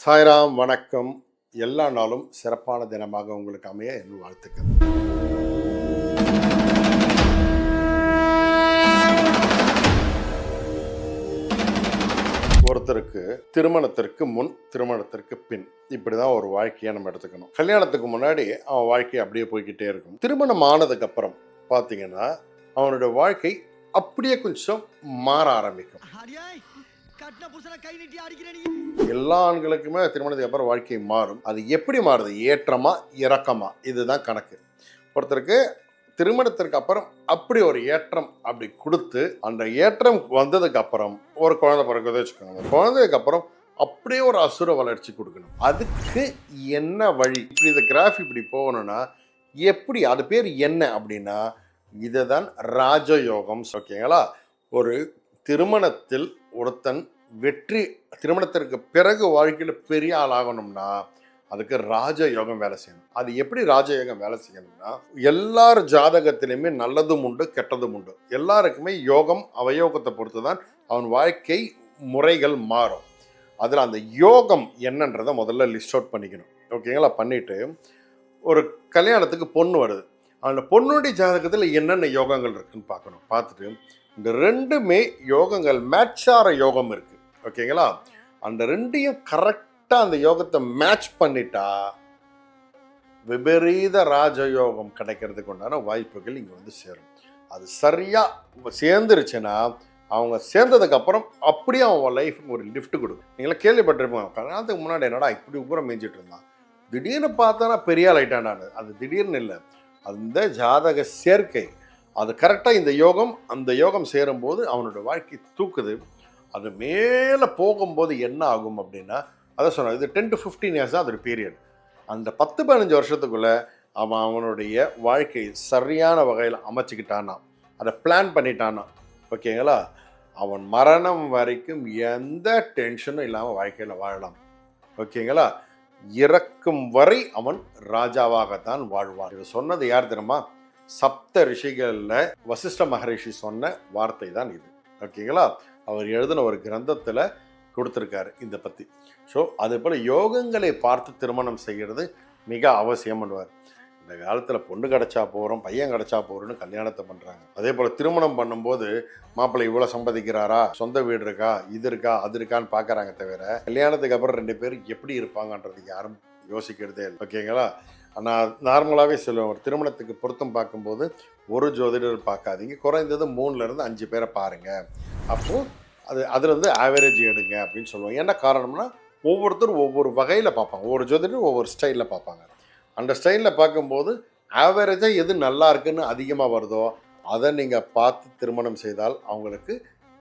சாய்ராம் வணக்கம். எல்லா நாளும் சிறப்பான தினமாக உங்களுக்கு அமைய என் வாழ்த்துக்கள். ஒருத்தருக்கு திருமணத்திற்கு முன், திருமணத்திற்கு பின் இப்படிதான் ஒரு வாழ்க்கையை நம்ம எடுத்துக்கணும். கல்யாணத்துக்கு முன்னாடி அவன் வாழ்க்கை அப்படியே போய்கிட்டே இருக்கும். திருமணம் ஆனதுக்கு அப்புறம் பார்த்தீங்கன்னா அவனுடைய வாழ்க்கை அப்படியே கொஞ்சம் மாற ஆரம்பிக்கும். எல்லா ஆண்களுக்குமே திருமணத்துக்கு அப்புறம் வாழ்க்கை மாறும். அது எப்படி மாறுது? ஏற்றமா இறக்கமா? இதுதான் கணக்கு. ஒருத்தருக்கு திருமணத்திற்கு அப்புறம் அப்படி ஒரு ஏற்றம் அப்படி கொடுத்து, அந்த ஏற்றம் வந்ததுக்கு அப்புறம் ஒரு குழந்தை பிறகுதை வச்சுக்கோங்க. குழந்தைக்கு அப்புறம் அப்படியே ஒரு அசுர வளர்ச்சி கொடுக்கணும். அதுக்கு என்ன வழி? இப்படி இந்த கிராஃப் இப்படி போகணும்னா எப்படி? அது பேர் என்ன அப்படின்னா இதுதான் ராஜயோகம். ஓகேங்களா? ஒரு திருமணத்தில் ஒருத்தன் வெற்றி, திருமணத்திற்கு பிறகு வாழ்க்கையில் பெரிய ஆளாகணும்னா அதுக்கு ராஜயோகம் வேலை செய்யணும். அது எப்படி ராஜயோகம் வேலை செய்யணும்னா, எல்லார் ஜாதகத்திலையுமே நல்லதும் உண்டு கெட்டதும் உண்டு. எல்லாருக்குமே யோகம் அவயோகத்தை பொறுத்து தான் அவன் வாழ்க்கை முறைகள் மாறும். அதில் அந்த யோகம் என்னன்றதை முதல்ல லிஸ்ட் அவுட் பண்ணிக்கணும். ஓகேங்களா? பண்ணிட்டு ஒரு கல்யாணத்துக்கு பொண்ணு வருது, அந்த பொண்ணுடைய ஜாதகத்தில் என்னென்ன யோகங்கள் இருக்குன்னு பார்க்கணும். பார்த்துட்டு இந்த ரெண்டுமே யோகங்கள் மேட்சார யோகம் இருக்கு. ஓகேங்களா? அந்த ரெண்டையும் கரெக்டாக அந்த யோகத்தை மேட்ச் பண்ணிட்டா விபரீத ராஜயோகம் கிடைக்கிறதுக்கு உண்டான வாய்ப்புகள் இங்கே வந்து சேரும். அது சரியாக சேர்ந்துருச்சுன்னா அவங்க சேர்ந்ததுக்கு அப்புறம் அப்படியே அவன் லைஃபுக்கு ஒரு லிஃப்ட் கொடுக்கும். நீங்களே கேள்விப்பட்டிருப்போம், கல்யாணத்துக்கு முன்னாடி என்னடா இப்படி உப்புறம் மேய்ஞ்சிட்டு இருந்தான், திடீர்னு பார்த்தானா பெரிய ஆளாயிட்டான். அது திடீர்னு இல்லை, அந்த ஜாதக சேர்க்கை. அது கரெக்டாக இந்த யோகம் அந்த யோகம் சேரும்போது அவனோட வாழ்க்கை தூக்குது. அது மேலே போகும்போது என்ன ஆகும் அப்படின்னா, அதை சொன்னான், இது 10 to 15 இயர்ஸ் தான் அது ஒரு பீரியட். அந்த 10-15 வருஷத்துக்குள்ளே அவனுடைய வாழ்க்கை சரியான வகையில் அமைச்சிக்கிட்டானா, அதை பிளான் பண்ணிட்டானா, ஓகேங்களா, அவன் மரணம் வரைக்கும் எந்த டென்ஷனும் இல்லாமல் வாழ்க்கையில் வாழலாம். ஓகேங்களா? இறக்கும் வரை அவன் ராஜாவாகத்தான் வாழ்வான். இது சொன்னது யார் தெரியுமா? சப்த ரிஷிகளில் வசிஷ்ட மகரிஷி சொன்ன வார்த்தை தான் இது. ஓகேங்களா? அவர் எழுதின ஒரு கிரந்தத்தில் கொடுத்துருக்காரு இதை பற்றி. ஸோ அதே போல் யோகங்களை பார்த்து திருமணம் செய்கிறது மிக அவசியம் பண்ணுவார். இந்த காலத்தில் பொண்ணு கிடச்சா போகிறோம், பையன் கிடச்சா போகிறோன்னு கல்யாணத்தை பண்ணுறாங்க. அதே போல் திருமணம் பண்ணும்போது மாப்பிள்ளை இவ்வளோ சம்பாதிக்கிறாரா, சொந்த வீடு இருக்கா, இது இருக்கா, அது இருக்கான்னு பார்க்குறாங்க தவிர கல்யாணத்துக்கு அப்புறம் 2 பேரும் எப்படி இருப்பாங்கன்றது யாரும் யோசிக்கிறதே இல்லை. ஓகேங்களா? நான் நார்மலாகவே சொல்லுவேன், ஒரு திருமணத்துக்கு பொருத்தம் பார்க்கும்போது ஒரு ஜோதிடர் பார்க்காதீங்க, குறைந்தது 3லேருந்து 5 பேரை பாருங்கள். அப்போது அதில் ஆவரேஜ் எடுங்க அப்படின்னு சொல்லுவாங்க. என்ன காரணம்னா ஒவ்வொருத்தரும் ஒவ்வொரு வகையில் பார்ப்பாங்க, ஒவ்வொரு ஜோதிடரும் ஒவ்வொரு ஸ்டைலில் பார்ப்பாங்க. அந்த ஸ்டைலில் பார்க்கும்போது ஆவரேஜாக எது நல்லா இருக்குன்னு அதிகமாக வருதோ அதை நீங்கள் பார்த்து திருமணம் செய்தால் அவங்களுக்கு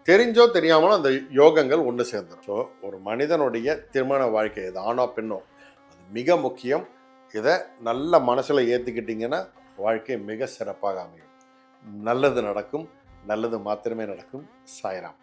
தெரிஞ்சோ தெரியாமலோ அந்த யோகங்கள் ஒன்று சேர்ந்துடும். ஸோ ஒரு மனிதனுடைய திருமண வாழ்க்கை, இது ஆணோ பெண்ணோ, அது மிக முக்கியம். இதை நல்ல மனசில் ஏற்றுக்கிட்டிங்கன்னா வாழ்க்கை மிக சிறப்பாக அமையும். நல்லது நடக்கும், நல்லது மாத்திரமே நடக்கும். சாய்ராம்.